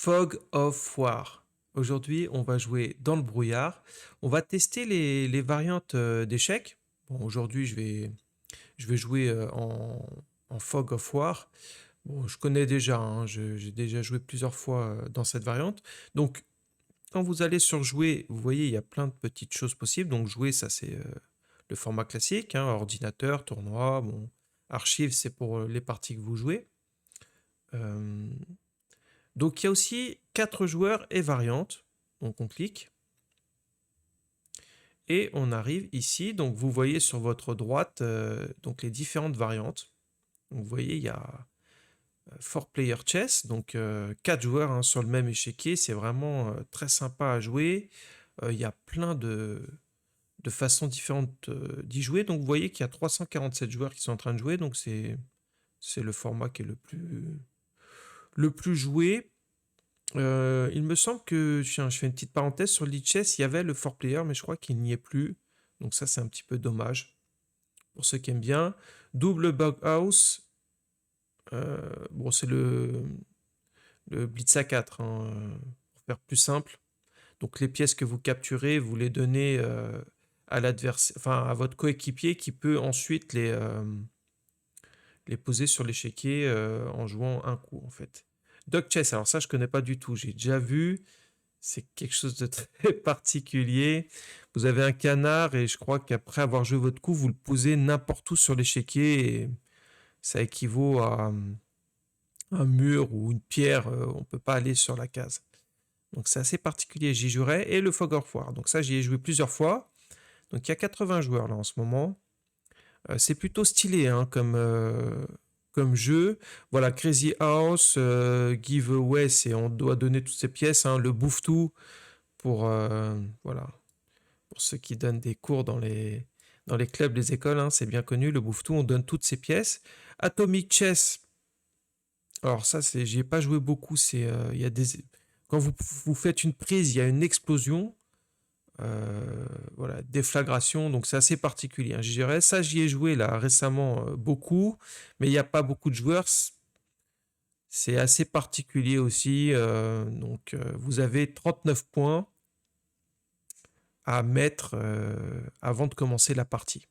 Fog of War. Aujourd'hui, on va jouer dans le brouillard. On va tester les variantes d'échecs. Bon, aujourd'hui, je vais jouer en Fog of War. Bon, je connais déjà, hein, j'ai déjà joué plusieurs fois dans cette variante. Donc, quand vous allez sur jouer, vous voyez, il y a plein de petites choses possibles. Donc, jouer, ça c'est le format classique, hein, ordinateur, tournoi, bon, archive, c'est pour les parties que vous jouez. Euh, Donc il y a aussi 4 joueurs et variantes. Donc on clique et on arrive ici. Donc vous voyez sur votre droite donc les différentes variantes. Donc, vous voyez, il y a 4 player chess, donc 4 joueurs hein, sur le même échiquier. C'est vraiment très sympa à jouer. Il y a plein de façons différentes d'y jouer. Donc vous voyez qu'il y a 347 joueurs qui sont en train de jouer. Donc c'est le format qui est le plus joué. Il me semble que, je fais une petite parenthèse, sur Lichess, il y avait le 4 player, mais je crois qu'il n'y est plus. Donc ça, c'est un petit peu dommage. Pour ceux qui aiment bien. Double Bug House. Bon, c'est le Blitz à 4, hein, pour faire plus simple. Donc les pièces que vous capturez, vous les donnez à l'adversaire, enfin à votre coéquipier qui peut ensuite les poser sur l'échiquier en jouant un coup, en fait. Dog Chess, alors ça, je connais pas du tout. J'ai déjà vu. C'est quelque chose de très particulier. Vous avez un canard et je crois qu'après avoir joué votre coup, vous le posez n'importe où sur l'échiquier et ça équivaut à un mur ou une pierre. On ne peut pas aller sur la case. Donc c'est assez particulier, j'y jouerai. Et le Fog of War. Donc ça, j'y ai joué plusieurs fois. Donc il y a 80 joueurs là en ce moment. C'est plutôt stylé hein, comme jeu. Voilà, Crazy House, Giveaway, c'est on doit donner toutes ces pièces. Hein, le bouffe-tout pour, voilà, pour ceux qui donnent des cours dans les clubs, les écoles, hein, c'est bien connu, le bouffe-tout, on donne toutes ces pièces. Atomic Chess, alors ça, j'y ai pas joué beaucoup, il y a quand vous faites une prise, il y a une explosion, voilà, déflagration, donc c'est assez particulier. Hein. Ça, j'y ai joué là récemment beaucoup, mais il n'y a pas beaucoup de joueurs. C'est assez particulier aussi. Donc, vous avez 39 points à mettre avant de commencer la partie.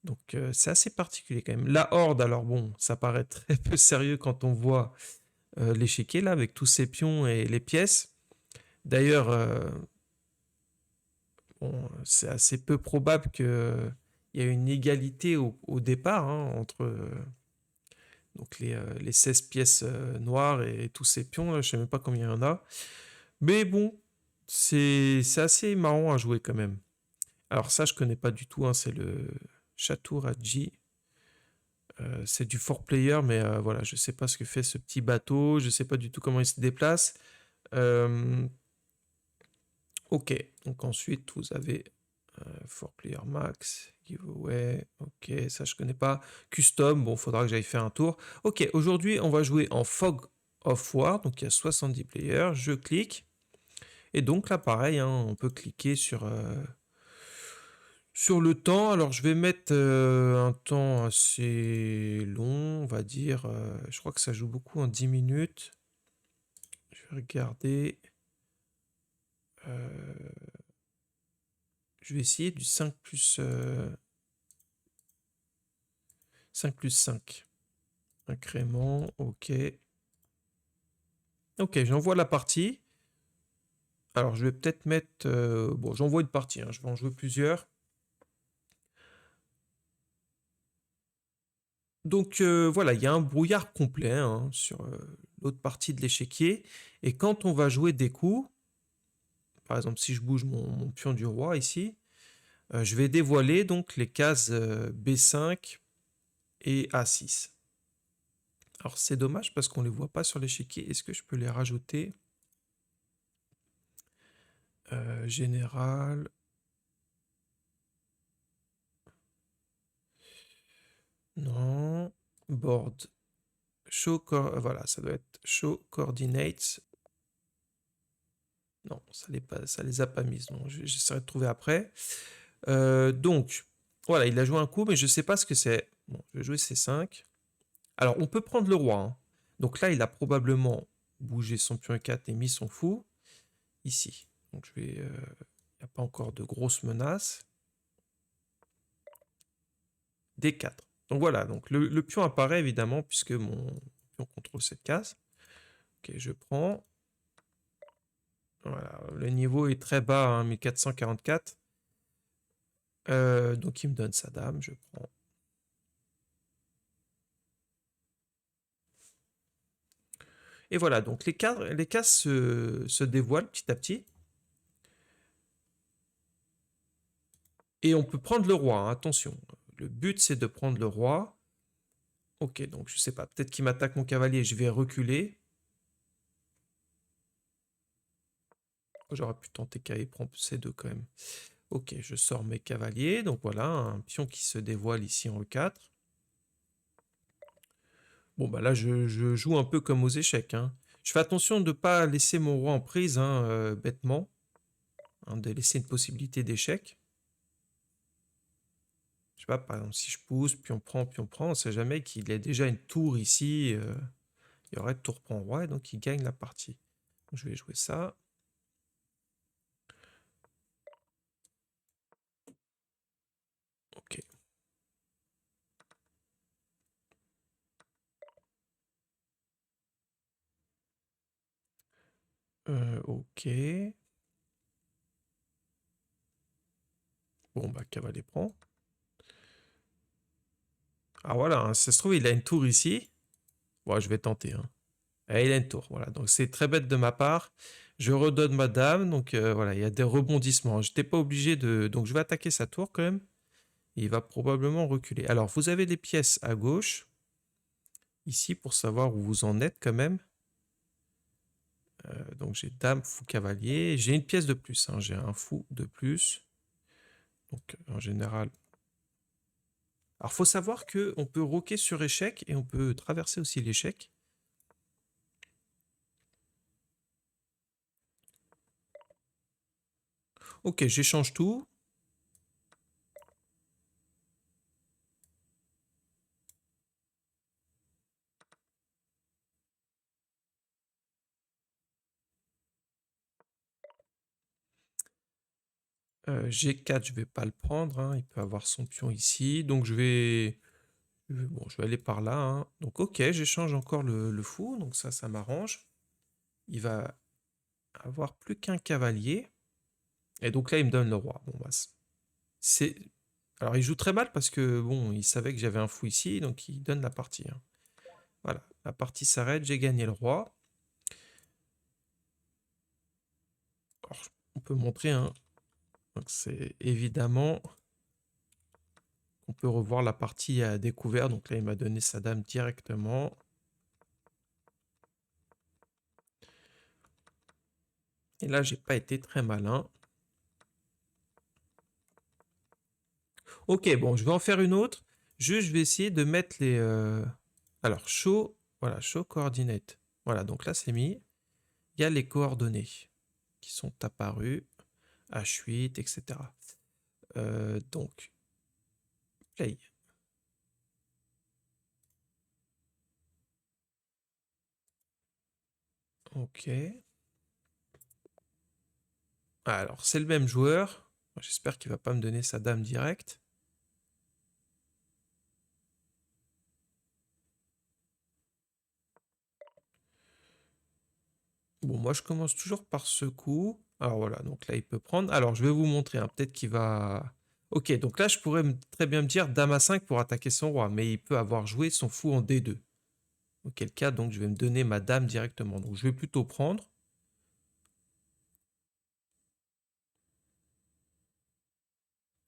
Donc c'est assez particulier quand même. La horde, alors bon, ça paraît très peu sérieux quand on voit l'échiquier là avec tous ces pions et les pièces. D'ailleurs, bon, c'est assez peu probable qu'il y ait une égalité au départ hein, entre donc les 16 pièces noires et tous ces pions. Là, je ne sais même pas combien il y en a. Mais bon, c'est assez marrant à jouer quand même. Alors ça, je connais pas du tout. Hein, c'est le Chatour Adji. C'est du 4 player, mais voilà, je sais pas ce que fait ce petit bateau. Je sais pas du tout comment il se déplace. Euh, ok, donc ensuite vous avez 4 player max, giveaway. Ok, ça je connais pas. Custom, bon, faudra que j'aille faire un tour. Ok, aujourd'hui on va jouer en Fog of War. Donc il y a 70 players. Je clique. Et donc là, pareil, hein, on peut cliquer sur le temps. Alors, je vais mettre un temps assez long, on va dire. Je crois que ça joue beaucoup en 10 minutes. Je vais regarder. Euh, je vais essayer du 5 plus 5. Incrément, ok. Ok, j'envoie la partie. Alors, je vais peut-être mettre... bon, j'envoie une partie, hein, je vais en jouer plusieurs. Donc voilà, il y a un brouillard complet hein, sur l'autre partie de l'échiquier. Et quand on va jouer des coups, par exemple si je bouge mon pion du roi ici, je vais dévoiler donc les cases B5 et A6. Alors c'est dommage parce qu'on ne les voit pas sur l'échiquier. Est-ce que je peux les rajouter? Général. Non. Board. Voilà, ça doit être show coordinates. Non, ça les a pas mises. Donc j'essaierai de trouver après. Donc, voilà, il a joué un coup, mais je ne sais pas ce que c'est. Bon, je vais jouer C5. Alors, on peut prendre le roi. Hein. Donc là, il a probablement bougé son pion E4 et mis son fou ici. Donc je vais... il n'y a pas encore de grosses menaces. D4. Donc voilà, donc le pion apparaît évidemment puisque mon pion contrôle cette case. Ok, je prends. Voilà, le niveau est très bas, hein, 1444. Donc il me donne sa dame, je prends. Et voilà, donc les cases se dévoilent petit à petit. Et on peut prendre le roi, hein, attention. Le but, c'est de prendre le roi. Ok, donc je sais pas, peut-être qu'il m'attaque mon cavalier, je vais reculer. J'aurais pu tenter qu'il prend C2 quand même. Ok, je sors mes cavaliers, donc voilà, un pion qui se dévoile ici en E4. Bon, bah là, je joue un peu comme aux échecs, hein. Je fais attention de ne pas laisser mon roi en prise, hein, bêtement. Hein, de laisser une possibilité d'échec. Je sais pas, par exemple, si je pousse, puis on prend, on sait jamais qu'il ait déjà une tour ici. Il y aurait tour prend roi, et donc il gagne la partie. Donc, je vais jouer ça. Ok. Ok. Bon, bah, cavalier prend. Ah voilà, hein, ça se trouve, il a une tour ici. Bon, je vais tenter, hein. Ah, il a une tour, voilà. Donc c'est très bête de ma part. Je redonne ma dame, donc voilà, il y a des rebondissements. Je n'étais pas obligé de... Donc je vais attaquer sa tour quand même. Il va probablement reculer. Alors, vous avez des pièces à gauche, ici, pour savoir où vous en êtes quand même. Donc j'ai dame, fou, cavalier. J'ai une pièce de plus, hein. J'ai un fou de plus. Donc en général... Alors, faut savoir qu'on peut roquer sur échec et on peut traverser aussi l'échec. Ok, j'échange tout. G4, je vais pas le prendre, hein. Il peut avoir son pion ici. Donc bon, je vais aller par là, hein. Donc ok, j'échange encore le fou. Donc ça m'arrange. Il va avoir plus qu'un cavalier. Et donc là, il me donne le roi. Bon, bah, c'est... Alors, il joue très mal parce que, bon, il savait que j'avais un fou ici. Donc, il donne la partie, hein. Voilà, la partie s'arrête. J'ai gagné le roi. Alors, on peut montrer, hein. Donc, c'est évidemment... On peut revoir la partie à découvert. Donc là, il m'a donné sa dame directement. Et là, j'ai pas été très malin. Ok, bon, je vais en faire une autre. Je vais essayer de mettre les... Alors, show... Voilà, show coordinate. Voilà, donc là, c'est mis. Il y a les coordonnées qui sont apparues. H8, etc. Donc, play. Ok. Alors, c'est le même joueur. J'espère qu'il va pas me donner sa dame directe. Bon, moi, je commence toujours par ce coup. Alors voilà, donc là, il peut prendre. Alors, je vais vous montrer, hein, peut-être qu'il va... Ok, donc là, je pourrais très bien me dire dame à 5 pour attaquer son roi, mais il peut avoir joué son fou en D2. Auquel cas, donc, je vais me donner ma dame directement. Donc, je vais plutôt prendre.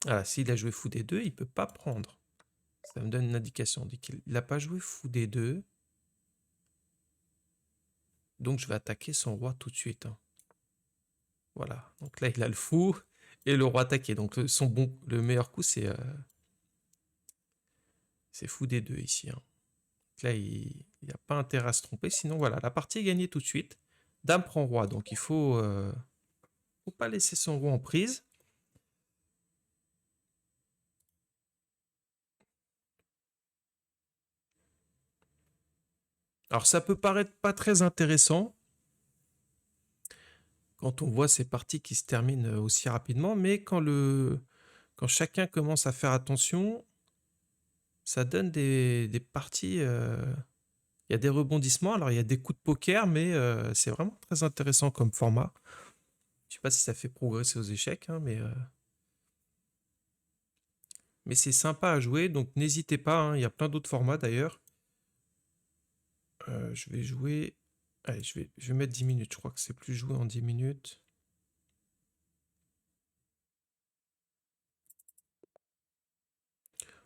Ah, s'il a joué fou D2, il peut pas prendre. Ça me donne une indication. On dit qu'il n'a pas joué fou D2. Donc, je vais attaquer son roi tout de suite, hein. Voilà. Donc là, il a le fou et le roi attaqué. Donc, le meilleur coup, c'est fou D2 ici, hein. Donc là, il n'y a pas intérêt à se tromper. Sinon, voilà, la partie est gagnée tout de suite. Dame prend roi. Donc, il faut pas laisser son roi en prise. Alors, ça peut paraître pas très intéressant. quand on voit ces parties qui se terminent aussi rapidement, mais quand chacun commence à faire attention, ça donne des parties. Il y a des rebondissements, alors il y a des coups de poker, mais c'est vraiment très intéressant comme format. Je sais pas si ça fait progresser aux échecs, hein, mais c'est sympa à jouer, donc n'hésitez pas, hein, il y a plein d'autres formats d'ailleurs. Je vais jouer. Allez, je vais mettre 10 minutes, je crois que c'est plus joué en 10 minutes.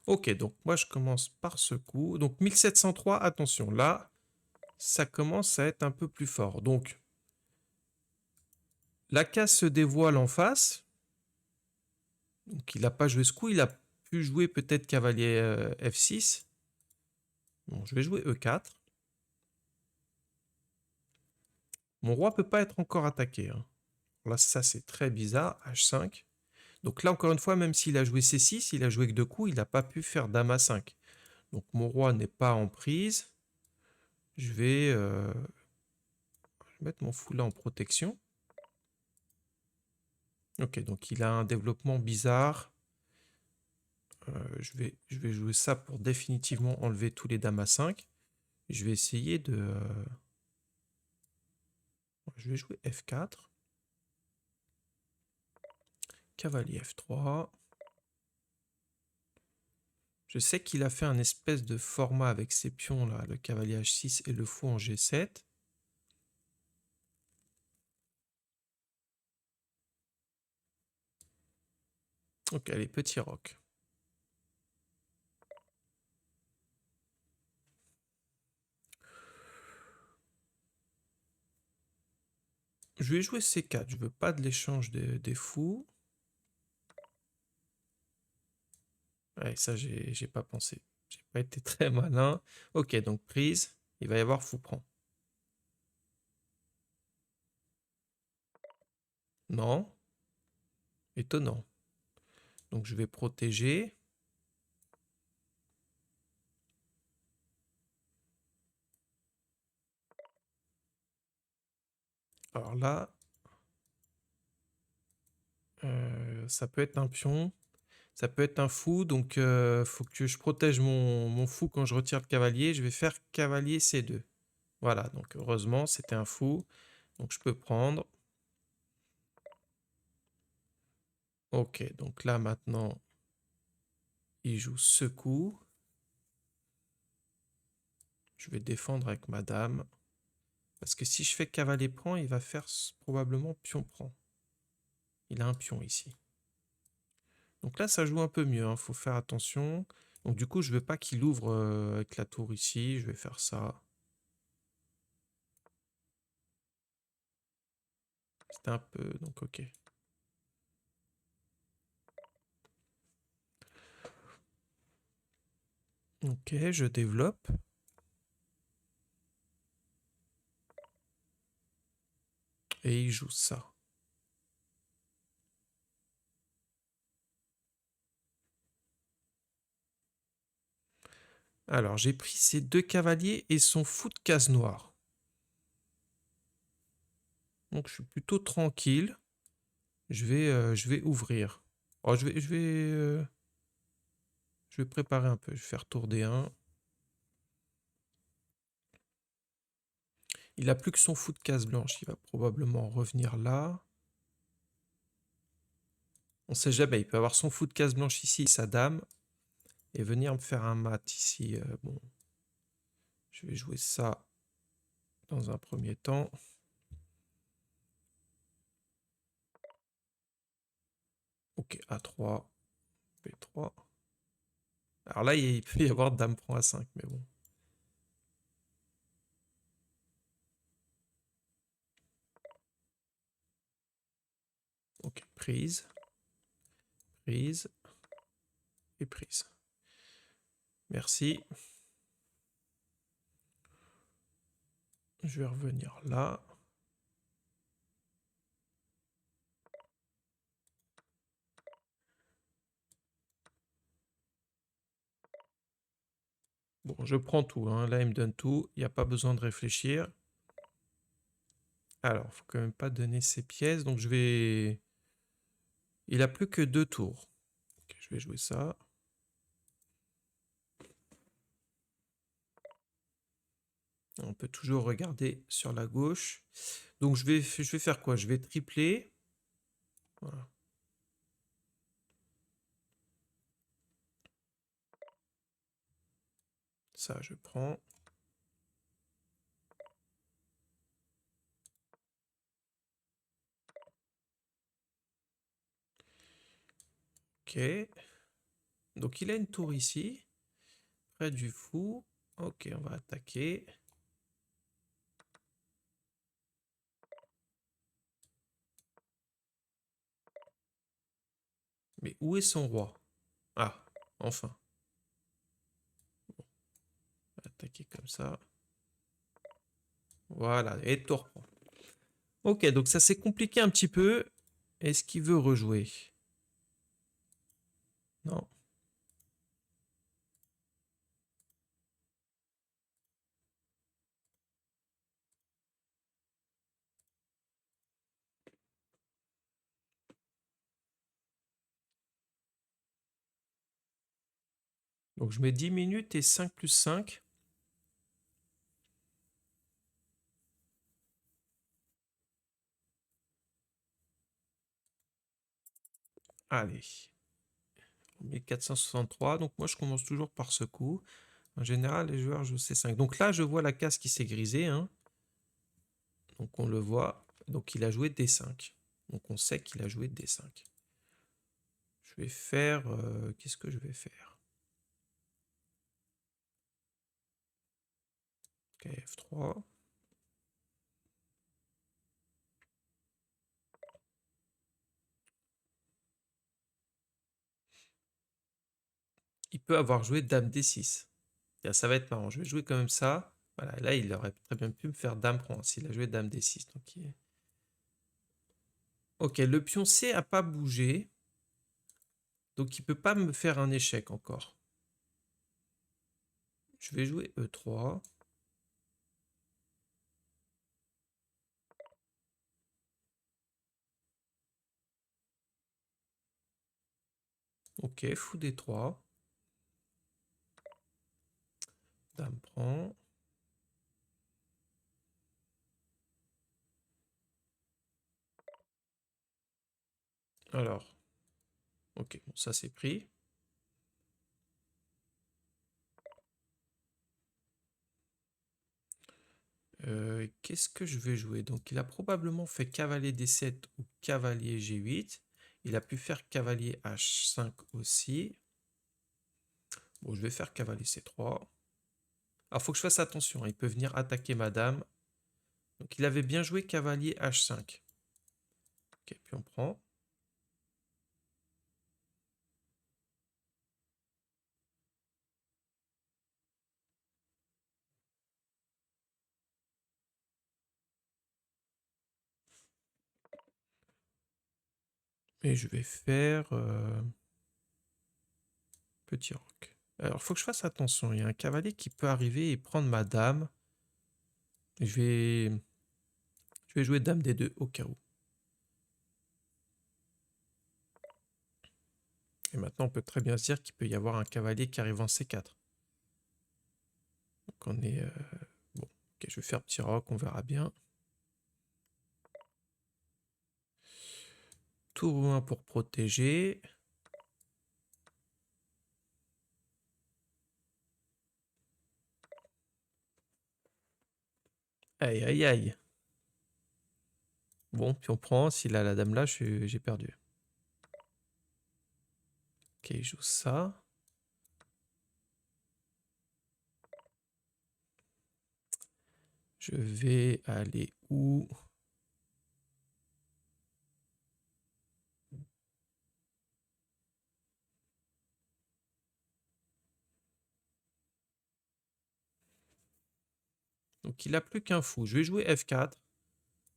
Ok, donc moi je commence par ce coup. Donc 1703, attention, là, ça commence à être un peu plus fort. Donc, la case se dévoile en face. Donc il n'a pas joué ce coup, il a pu jouer peut-être cavalier F6. Bon, je vais jouer E4. Mon roi peut pas être encore attaqué, hein. Là, ça c'est très bizarre, H5. Donc là, encore une fois, même s'il a joué C6, il a joué que 2 coups, il n'a pas pu faire Dame A5. Donc mon roi n'est pas en prise. Je vais mettre mon fou là en protection. Ok, donc il a un développement bizarre. Je vais jouer ça pour définitivement enlever tous les dames à 5. Je vais essayer de... je vais jouer F4. Cavalier F3. Je sais qu'il a fait un espèce de format avec ses pions là, le cavalier H6 et le fou en G7. Ok, allez, petit roc. Je vais jouer C4, je veux pas de l'échange des fous. Ouais, ça j'ai pas pensé. J'ai pas été très malin. Ok, donc prise, il va y avoir fou prend. Non, étonnant. Donc je vais protéger. Alors là, ça peut être un pion, ça peut être un fou, donc faut que je protège mon fou quand je retire le cavalier. Je vais faire cavalier C2. Voilà, donc heureusement c'était un fou, donc je peux prendre. Ok, donc là maintenant, il joue ce coup. Je vais défendre avec ma dame. Parce que si je fais cavalier prend, il va faire probablement pion prend. Il a un pion ici. Donc là, ça joue un peu mieux, hein, faut faire attention. Donc du coup, je ne veux pas qu'il ouvre avec la tour ici. Je vais faire ça. C'était un peu... Donc ok. Ok, je développe. Et il joue ça. Alors, j'ai pris ces 2 cavaliers et son fou de case noire. Donc je suis plutôt tranquille. Je vais ouvrir. Oh, je vais préparer un peu. Je vais faire tour D1. Il a plus que son fou de case blanche. Il va probablement revenir là. On sait jamais. Il peut avoir son fou de case blanche ici, sa dame. Et venir me faire un mat ici. Bon, je vais jouer ça dans un premier temps. Ok, A3, B3. Alors là, il peut y avoir dame prend A5, mais bon. Ok, prise, prise et prise. Merci. Je vais revenir là. Bon, je prends tout, hein. Là, il me donne tout. Il n'y a pas besoin de réfléchir. Alors, faut quand même pas donner ses pièces, donc je vais... Il a plus que 2 tours. Ok, je vais jouer ça. On peut toujours regarder sur la gauche. Donc je vais faire quoi? Je vais tripler. Voilà. Ça, je prends. Ok. Donc il a une tour ici. Près du fou. Ok, on va attaquer. Mais où est son roi? Ah, enfin. On va attaquer comme ça. Voilà, et tour reprend. Ok, donc ça s'est compliqué un petit peu. Est-ce qu'il veut rejouer? Non. Donc je mets 10 minutes et 5 plus 5. Allez. 1463. Donc moi je commence toujours par ce coup. En général, les joueurs jouent C5. Donc là, je vois la case qui s'est grisée, hein. Donc on le voit. Donc il a joué D5. Donc on sait qu'il a joué D5. Je vais faire... qu'est-ce que je vais faire? Ok, F3. Il peut avoir joué Dame D6. Ça va être marrant. Je vais jouer quand même ça. Voilà, là, il aurait très bien pu me faire Dame prend s'il a joué Dame D6. Donc, ok, le pion C a pas bougé. Donc il peut pas me faire un échec encore. Je vais jouer E3. Ok, fou D3. Dame prend. Alors, ok, bon, ça c'est pris. Qu'est-ce que je vais jouer? Donc il a probablement fait cavalier D7 ou cavalier G8. Il a pu faire cavalier H5 aussi. Bon, je vais faire cavalier C3. Alors, il faut que je fasse attention, hein. Il peut venir attaquer ma dame. Donc, il avait bien joué cavalier H5. Ok, puis on prend. Et je vais faire petit roc. Alors, il faut que je fasse attention. Il y a un cavalier qui peut arriver et prendre ma dame. Je vais jouer dame D2 au cas où. Et maintenant, on peut très bien se dire qu'il peut y avoir un cavalier qui arrive en C4. Donc, on est... bon, ok, je vais faire petit roc, on verra bien. Tour 1 pour protéger. Aïe, aïe, aïe. Bon, puis on prend. S'il a la dame là, j'ai perdu. Ok, il joue ça. Je vais aller où? Donc il a plus qu'un fou. Je vais jouer F4.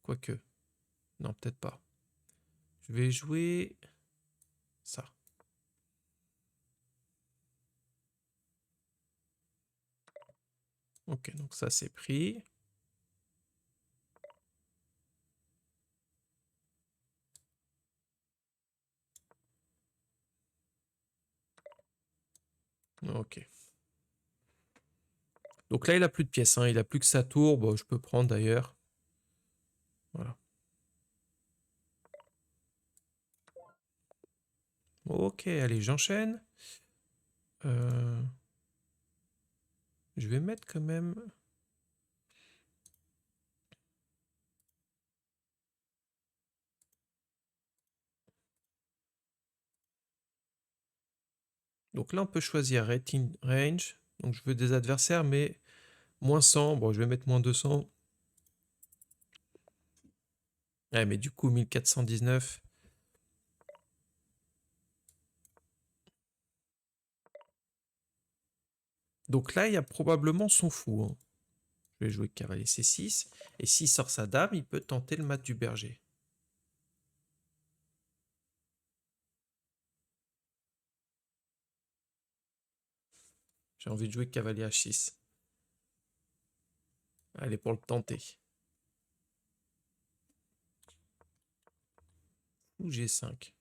Quoique. Non, peut-être pas. Je vais jouer ça. Ok, donc ça c'est pris. Ok. Donc là, il a plus de pièces, hein. Il a plus que sa tour. Bon, je peux prendre d'ailleurs. Voilà. Ok, allez, j'enchaîne. Je vais mettre quand même... Donc là, on peut choisir Rating Range. Donc je veux des adversaires, mais moins 100. Bon, je vais mettre moins 200. Ouais, mais du coup, 1419. Donc là, il y a probablement son fou, hein. Je vais jouer cavalier C6. Et s'il sort sa dame, il peut tenter le mat du berger. J'ai envie de jouer cavalier H6. Allez, pour le tenter. Ou G5.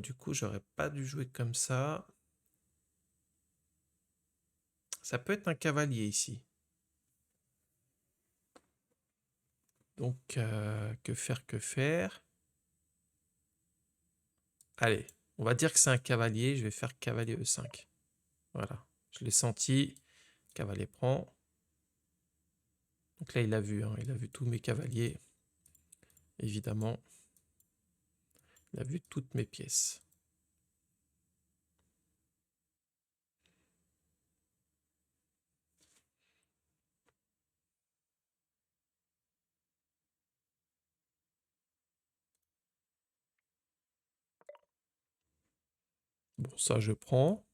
Du coup, j'aurais pas dû jouer comme ça. Ça peut être un cavalier ici. Donc, que faire, que faire? Allez, on va dire que c'est un cavalier. Je vais faire cavalier E5. Voilà, je l'ai senti. Cavalier prend. Donc là, il a vu, hein, il a vu tous mes cavaliers. Évidemment, il a vu toutes mes pièces. Bon, ça, je prends.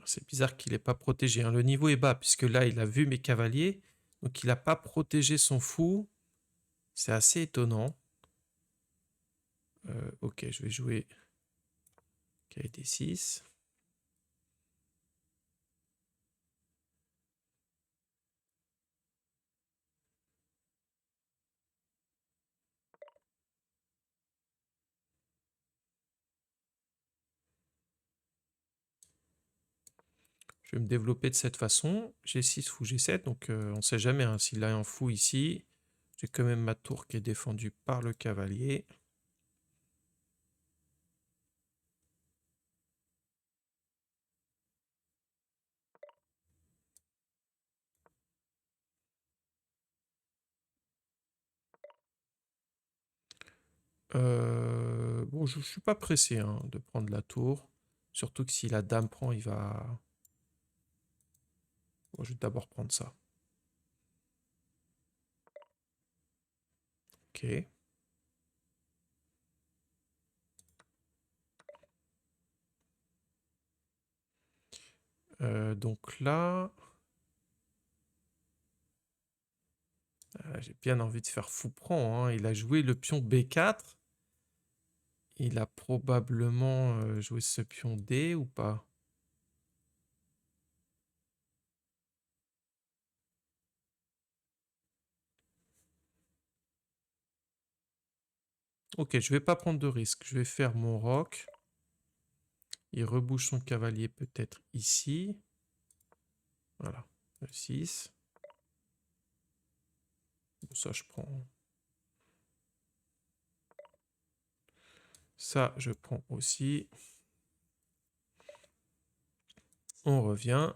C'est bizarre qu'il n'ait pas protégé, hein. Le niveau est bas, puisque là, il a vu mes cavaliers. Donc, il n'a pas protégé son fou. C'est assez étonnant. Ok, je vais jouer cavalier D6. Je vais me développer de cette façon. G6, fou G7, donc on ne sait jamais, hein, s'il a un fou ici. J'ai quand même ma tour qui est défendue par le cavalier. Bon, je ne suis pas pressé, hein, de prendre la tour. Surtout que si la dame prend, il va... Bon, je vais d'abord prendre ça. Ok. Donc là... j'ai bien envie de faire fou prend, hein. Il a joué le pion B4. Il a probablement joué ce pion D ou pas? Ok, je vais pas prendre de risque. Je vais faire mon roc. Il rebouche son cavalier peut-être ici. Voilà, le 6. Bon, ça, je prends. Ça, je prends aussi. On revient.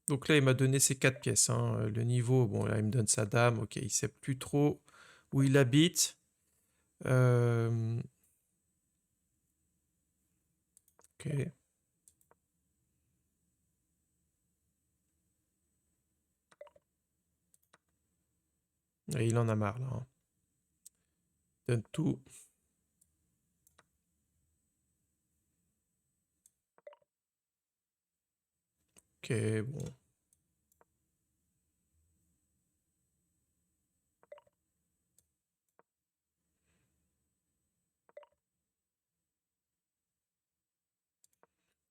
Donc là, il m'a donné ses 4 pièces, hein. Le niveau, bon, là, il me donne sa dame. Ok, il sait plus trop où il habite. Ok. Et il en a marre, là, hein. Il donne tout. Ok, bon.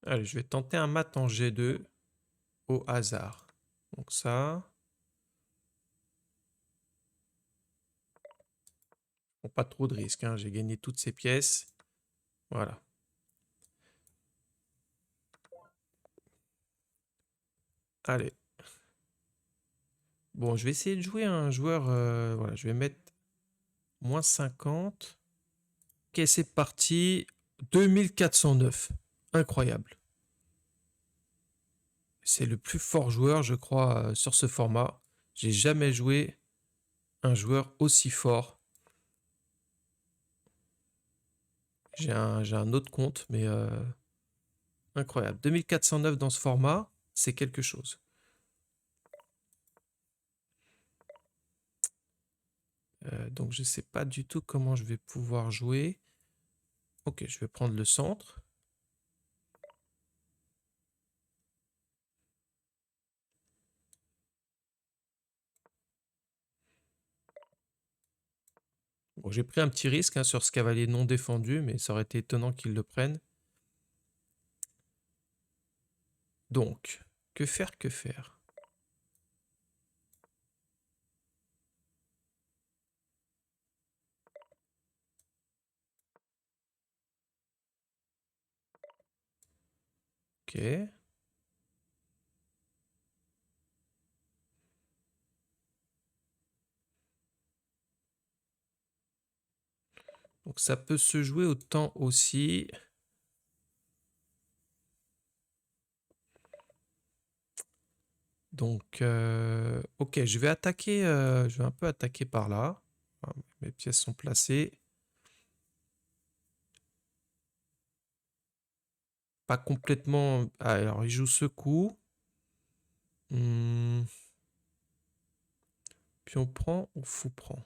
Allez, je vais tenter un mat en G2. au hasard. Donc ça. Bon, pas trop de risques, hein. J'ai gagné toutes ces pièces. Voilà. Allez. Bon, je vais essayer de jouer un joueur. Voilà, je vais mettre moins 50. Ok, c'est parti. 2409. Incroyable. C'est le plus fort joueur, je crois, sur ce format. J'ai jamais joué un joueur aussi fort. J'ai un autre compte, mais incroyable. 2409 dans ce format, c'est quelque chose. Donc je sais pas du tout comment je vais pouvoir jouer. Ok, je vais prendre le centre. Bon, j'ai pris un petit risque, hein, sur ce cavalier non défendu, mais ça aurait été étonnant qu'il le prenne. Donc, que faire, que faire? Ok. Donc ça peut se jouer autant aussi. Donc, ok, je vais attaquer, je vais un peu attaquer par là. Ah, mes pièces sont placées. Pas complètement. Ah, alors, il joue ce coup. Hmm. Puis on prend ou fou prend.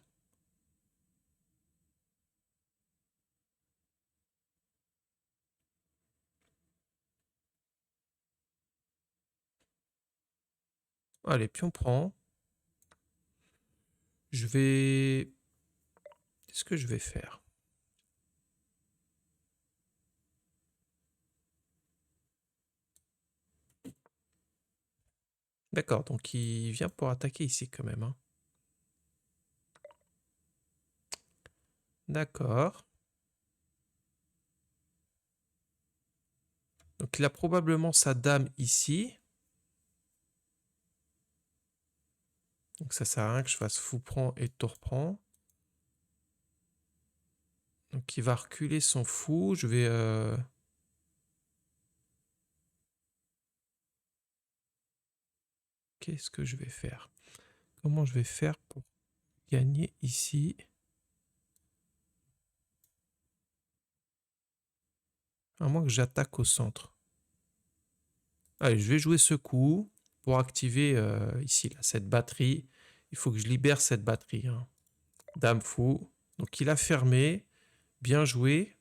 Allez, puis on prend. Je vais. Qu'est-ce que je vais faire? D'accord, donc il vient pour attaquer ici quand même, hein. D'accord. Donc il a probablement sa dame ici. Donc ça sert à rien que je fasse fou prend et tour prend. Donc il va reculer son fou. Je vais... Qu'est-ce que je vais faire? Comment je vais faire pour gagner ici? À moins que j'attaque au centre. Allez, je vais jouer ce coup pour activer ici là, cette batterie. Il faut que je libère cette batterie, hein. Dame fou. Donc il a fermé. Bien joué.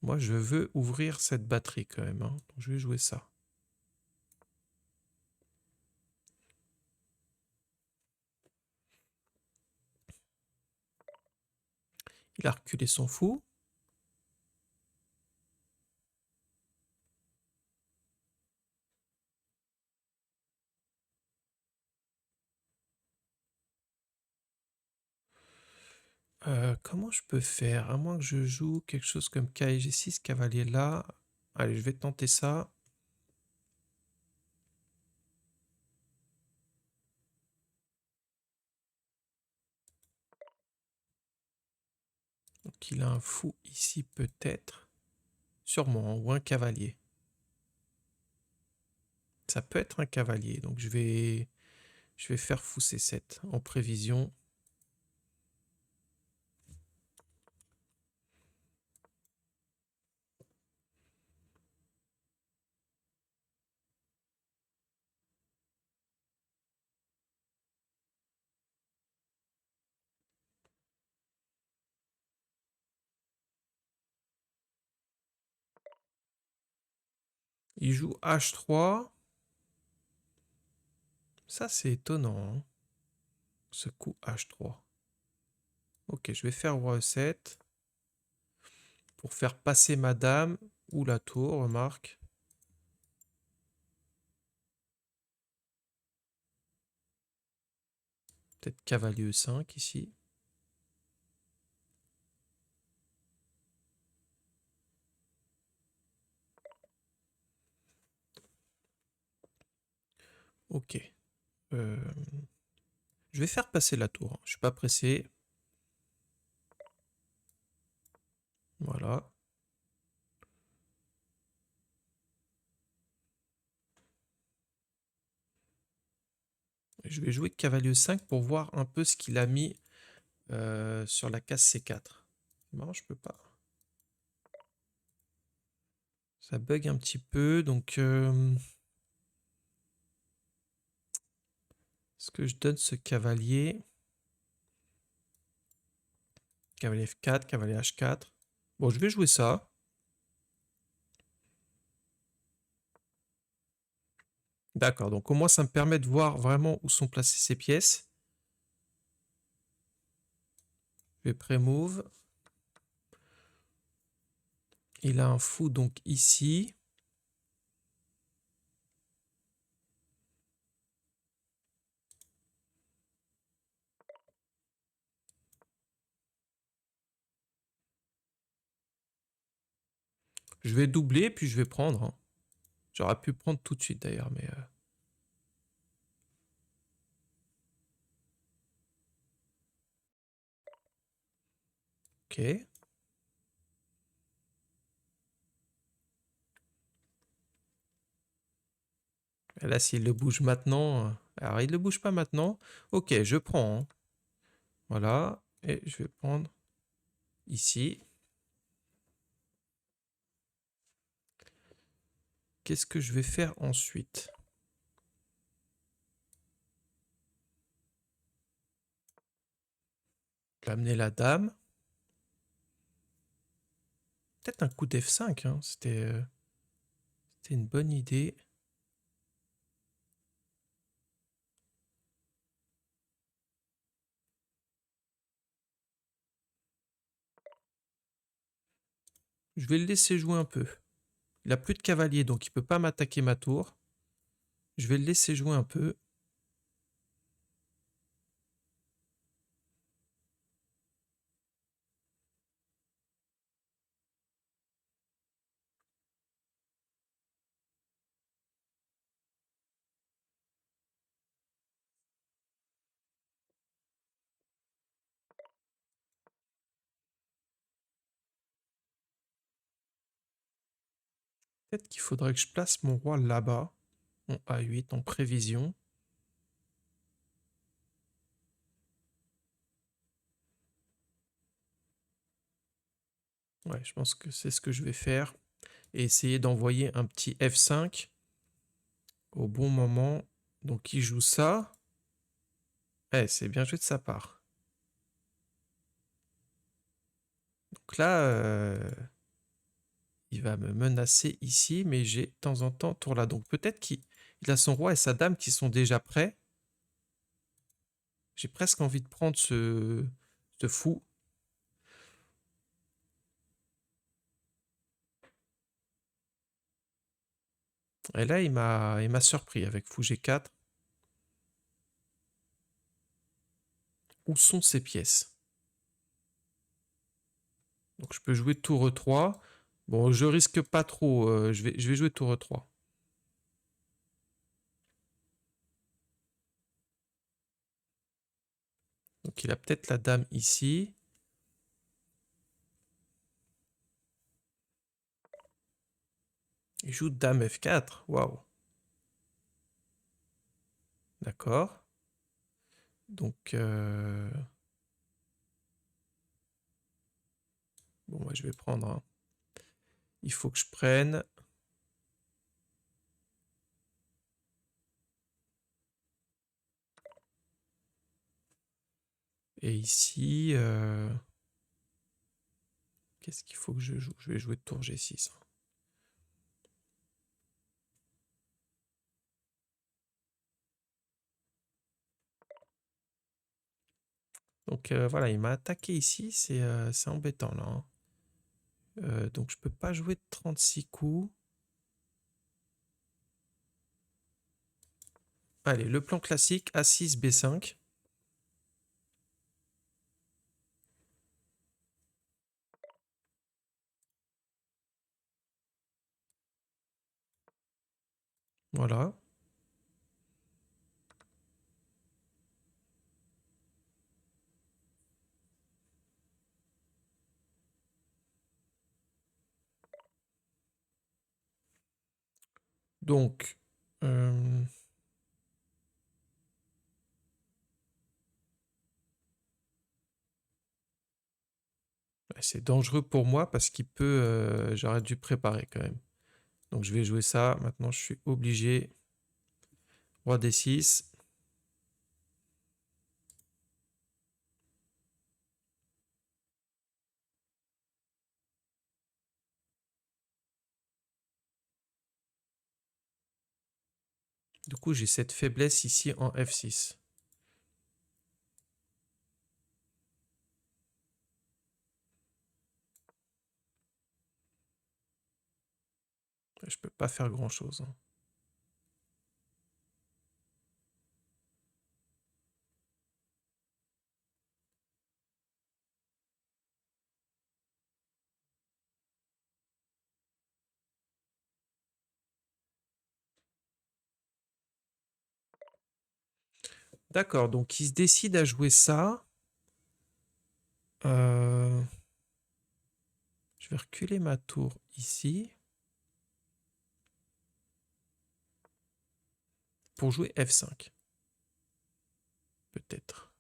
Moi, je veux ouvrir cette batterie quand même, hein. Donc, je vais jouer ça. Il a reculé son fou. Comment je peux faire? À moins que je joue quelque chose comme KG6, cavalier là. Allez, je vais tenter ça. Donc il a un fou ici peut-être. Sûrement, ou un cavalier. Ça peut être un cavalier. Donc je vais faire fou C7 en prévision. Il joue H3. Ça, c'est étonnant, hein, ce coup H3. Ok, je vais faire Roi E7 pour faire passer ma dame. Ou la tour, remarque. Peut-être cavalier E5 ici. Ok. Euh, je vais faire passer la tour. Je suis pas pressé. Voilà. Je vais jouer cavalier E5 pour voir un peu ce qu'il a mis sur la case C4. C'est marrant, je peux pas. Ça bug un petit peu, donc est-ce que je donne ce cavalier? Cavalier F4, cavalier H4. Bon, je vais jouer ça. D'accord, donc au moins ça me permet de voir vraiment où sont placées ces pièces. Je vais pré-move. Il a un fou donc ici. Je vais doubler puis je vais prendre, hein. J'aurais pu prendre tout de suite d'ailleurs, mais... Ok. Et là, s'il le bouge maintenant... Alors, il ne le bouge pas maintenant. Ok, je prends, hein. Voilà. Et je vais prendre ici. Qu'est-ce que je vais faire ensuite? Je vais amener la dame. Peut-être un coup d'F5, hein. C'était une bonne idée. Je vais le laisser jouer un peu. Il a plus de cavalier, donc il peut pas m'attaquer ma tour. Je vais le laisser jouer un peu. Peut-être qu'il faudrait que je place mon roi là-bas, en A8, en prévision. Ouais, je pense que c'est ce que je vais faire. Et essayer d'envoyer un petit F5 au bon moment. Donc il joue ça. Eh, c'est bien joué de sa part. Donc là, il va me menacer ici, mais j'ai de temps en temps tour là. Donc peut-être qu'il a son roi et sa dame qui sont déjà prêts. J'ai presque envie de prendre ce fou. Et là, il m'a surpris avec fou G4. Où sont ces pièces? Donc je peux jouer tour E3. Bon, je risque pas trop. Je vais jouer tour E3. Donc il a peut-être la dame ici. Il joue dame F4. Waouh. D'accord. Donc, bon, moi je vais prendre, hein. Il faut que je prenne. Et ici, qu'est-ce qu'il faut que je joue? Je vais jouer tour G6. Donc voilà, il m'a attaqué ici. C'est embêtant là, hein. Donc je peux pas jouer 36 coups. Allez, le plan classique, A6, B5. Voilà. Donc, c'est dangereux pour moi parce qu'il peut... j'aurais dû préparer quand même. Donc je vais jouer ça. Maintenant, je suis obligé. Roi D6. Du coup, j'ai cette faiblesse ici en F6. Je peux pas faire grand-chose. D'accord, donc il se décide à jouer ça. Je vais reculer ma tour ici. Pour jouer F5. Peut-être.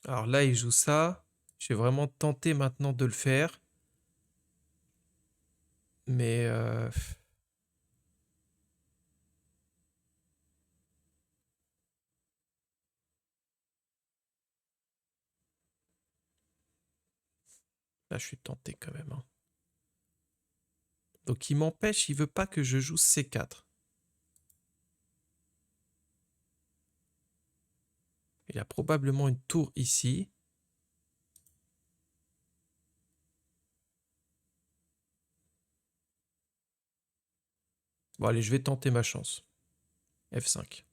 Alors là, il joue ça. J'ai vraiment tenté maintenant de le faire. Mais... là, je suis tenté quand même, hein. Donc il m'empêche, il veut pas que je joue C4. Il a probablement une tour ici. Bon allez, je vais tenter ma chance. F5.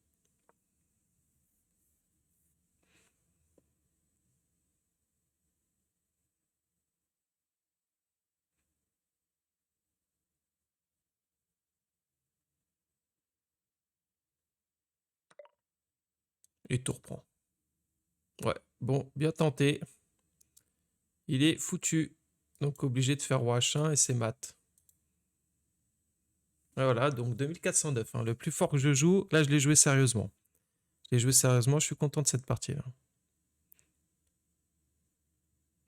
Et tour prend. Ouais, bon, bien tenté. Il est foutu. Donc obligé de faire roi H1 et c'est mat. Et voilà, donc 2409, hein, le plus fort que je joue. Là, je l'ai joué sérieusement. Je l'ai joué sérieusement, je suis content de cette partie-là.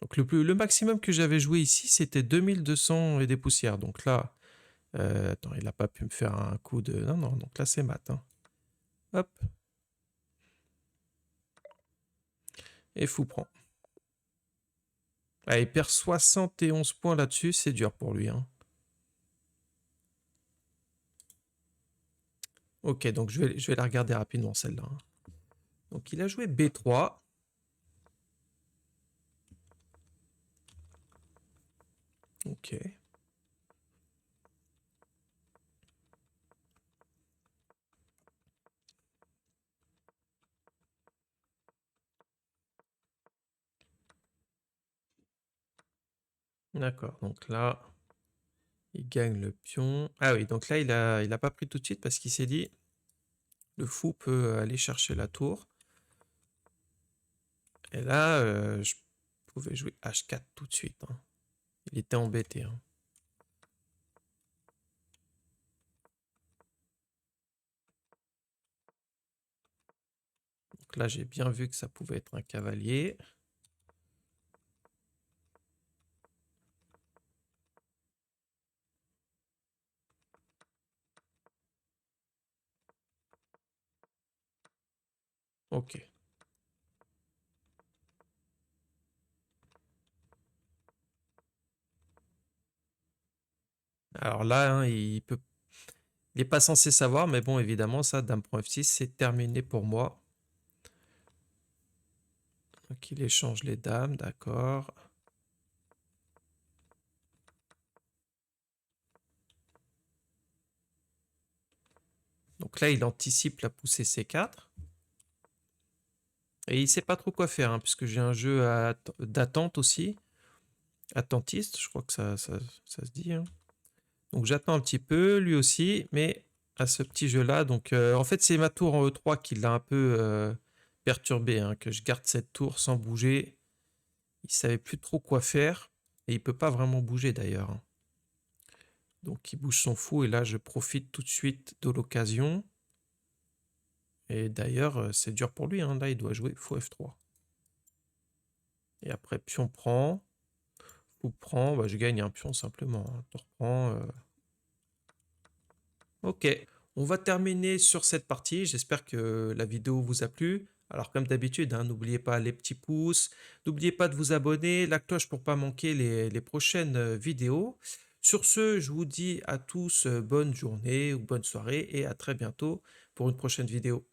Donc le maximum que j'avais joué ici, c'était 2200 et des poussières. Donc là, attends, il n'a pas pu me faire un coup de... Non, non, donc là c'est mat, hein. Hop. Et fou prend. Ah, il perd 71 points là-dessus, c'est dur pour lui, hein. Ok, donc je vais la regarder rapidement celle-là, hein. Donc il a joué B3. Ok. D'accord, donc là, il gagne le pion. Ah oui, donc là, il a pas pris tout de suite parce qu'il s'est dit, le fou peut aller chercher la tour. Et là, je pouvais jouer H4 tout de suite, hein. Il était embêté, hein. Donc là, j'ai bien vu que ça pouvait être un cavalier. Ok. Alors là, hein, il n'est pas censé savoir, mais bon, évidemment, ça, dame prend F6, c'est terminé pour moi. Donc il échange les dames, d'accord. Donc là, il anticipe la poussée C4. Et il sait pas trop quoi faire, hein, puisque j'ai un jeu d'attente aussi. Attentiste, je crois que ça se dit. Hein. Donc j'attends un petit peu, lui aussi, mais à ce petit jeu-là. Donc en fait, c'est ma tour en E3 qui l'a un peu perturbé, hein, que je garde cette tour sans bouger. Il savait plus trop quoi faire. Et il peut pas vraiment bouger d'ailleurs. Hein. Donc il bouge son fou et là je profite tout de suite de l'occasion. Et d'ailleurs c'est dur pour lui, hein. Là il doit jouer fou F3. Et après pion prend, fou prend, bah, je gagne un pion simplement. Hein. Tour prend. Ok, on va terminer sur cette partie. J'espère que la vidéo vous a plu. Alors comme d'habitude, hein, n'oubliez pas les petits pouces, n'oubliez pas de vous abonner, la cloche pour pas manquer les prochaines vidéos. Sur ce, je vous dis à tous bonne journée ou bonne soirée et à très bientôt pour une prochaine vidéo.